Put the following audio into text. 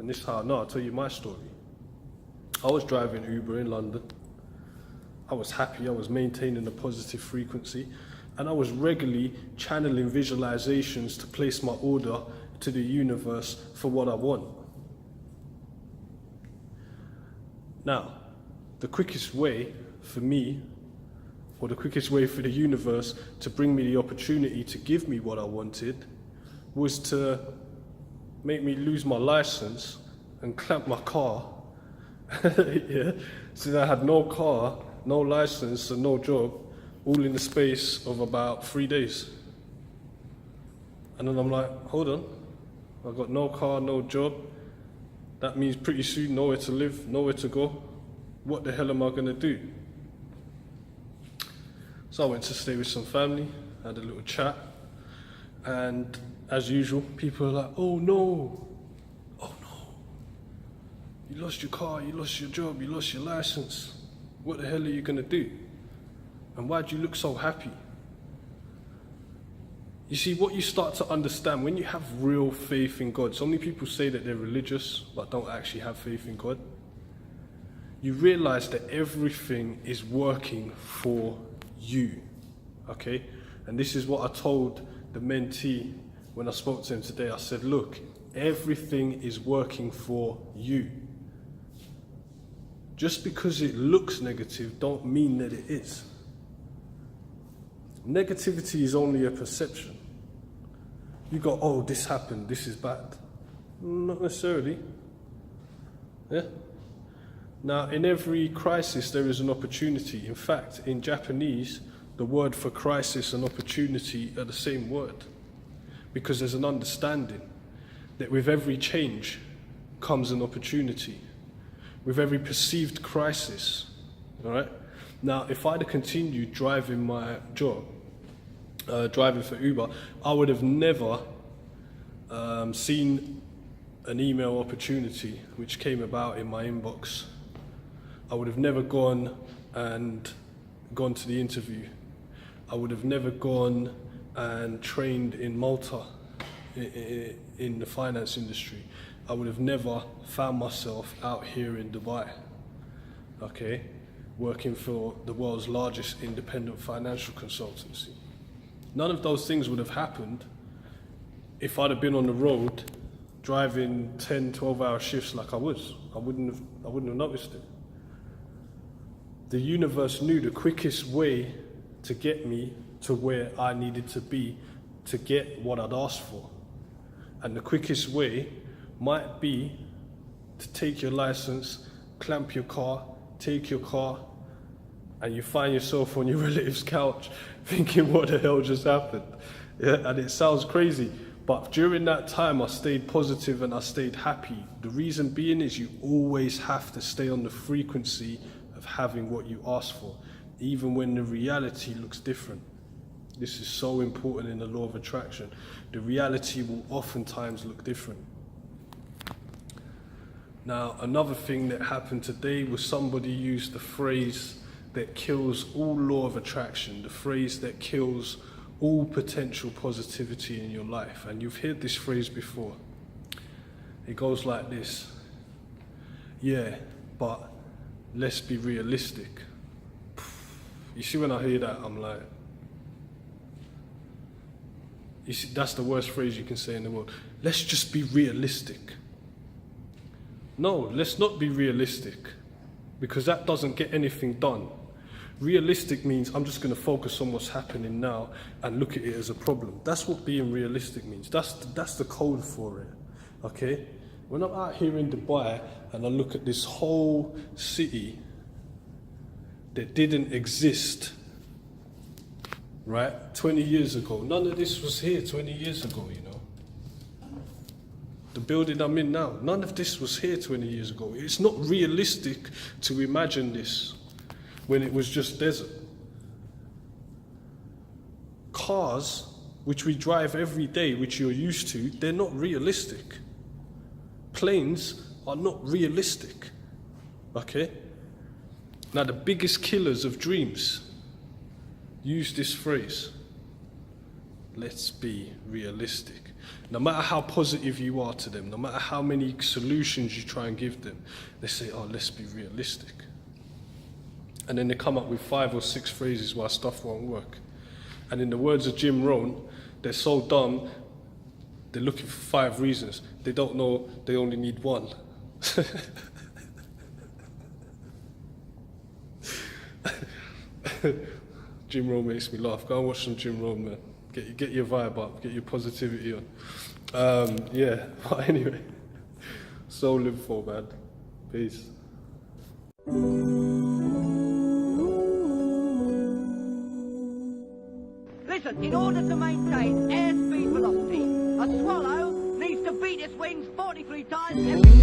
and this is how I know. I'll tell you my story. I was driving Uber in London. I was happy, I was maintaining a positive frequency, and I was regularly channeling visualizations to place my order to the universe for what I want. Now, the quickest way for me, or the quickest way for the universe to bring me the opportunity to give me what I wanted, was to make me lose my license and clamp my car. Yeah, so I had no car, no license and no job, all in the space of about 3 days. And then I'm like, hold on, I've got no car, no job. That means pretty soon nowhere to live, nowhere to go. What the hell am I gonna do? So I went to stay with some family, had a little chat, and as usual, people are like, oh no, you lost your car, you lost your job, you lost your license. What the hell are you gonna do? And why do you look so happy? You see, what you start to understand when you have real faith in God, so many people say that they're religious but don't actually have faith in God. You realize that everything is working for you, okay? And this is what I told the mentee when I spoke to him today. I said, look, everything is working for you. Just because it looks negative don't mean that it is. Negativity is only a perception. You go, oh, this happened, this is bad. Not necessarily. Yeah? Now, in every crisis, there is an opportunity. In fact, in Japanese, the word for crisis and opportunity are the same word. Because there's an understanding that with every change comes an opportunity. With every perceived crisis, all right? Now, if I'd have continued driving my job, driving for Uber, I would have never seen an email opportunity which came about in my inbox. I would have never gone to the interview. I would have never gone and trained in Malta in the finance industry. I would have never found myself out here in Dubai, okay, working for the world's largest independent financial consultancy. None of those things would have happened if I'd have been on the road driving 10, 12-hour shifts like I was. I wouldn't have noticed it. The universe knew the quickest way to get me to where I needed to be to get what I'd asked for. And the quickest way might be to take your license, clamp your car, take your car, and you find yourself on your relative's couch thinking, what the hell just happened? Yeah, and it sounds crazy, but during that time I stayed positive and I stayed happy. The reason being is you always have to stay on the frequency of having what you ask for, even when the reality looks different. This is so important in the law of attraction. The reality will oftentimes look different. Now, another thing that happened today was somebody used the phrase that kills all law of attraction, the phrase that kills all potential positivity in your life. And you've heard this phrase before. It goes like this: yeah, but let's be realistic. You see, when I hear that, I'm like, you see, that's the worst phrase you can say in the world. Let's just be realistic. No, let's not be realistic, because that doesn't get anything done. Realistic means I'm just going to focus on what's happening now and look at it as a problem. That's what being realistic means. That's the code for it, okay? When I'm out here in Dubai and I look at this whole city that didn't exist, right, 20 years ago. None of this was here 20 years ago, you know. The building I'm in now, none of this was here 20 years ago. It's not realistic to imagine this when it was just desert. Cars, which we drive every day, which you're used to, they're not realistic. Planes are not realistic, okay? Now, the biggest killers of dreams use this phrase: let's be realistic. No matter how positive you are to them, no matter how many solutions you try and give them, they say, oh, let's be realistic. And then they come up with 5 or 6 phrases why stuff won't work. And in the words of Jim Rohn, they're so dumb, they're looking for 5 reasons. They don't know they only need 1. Jim Rohn makes me laugh. Go and watch some Jim Rohn, man. Get your vibe up, get your positivity on. Yeah, but anyway, so live for, man. Peace. Listen, in order to maintain airspeed velocity, a swallow needs to beat its wings 43 times every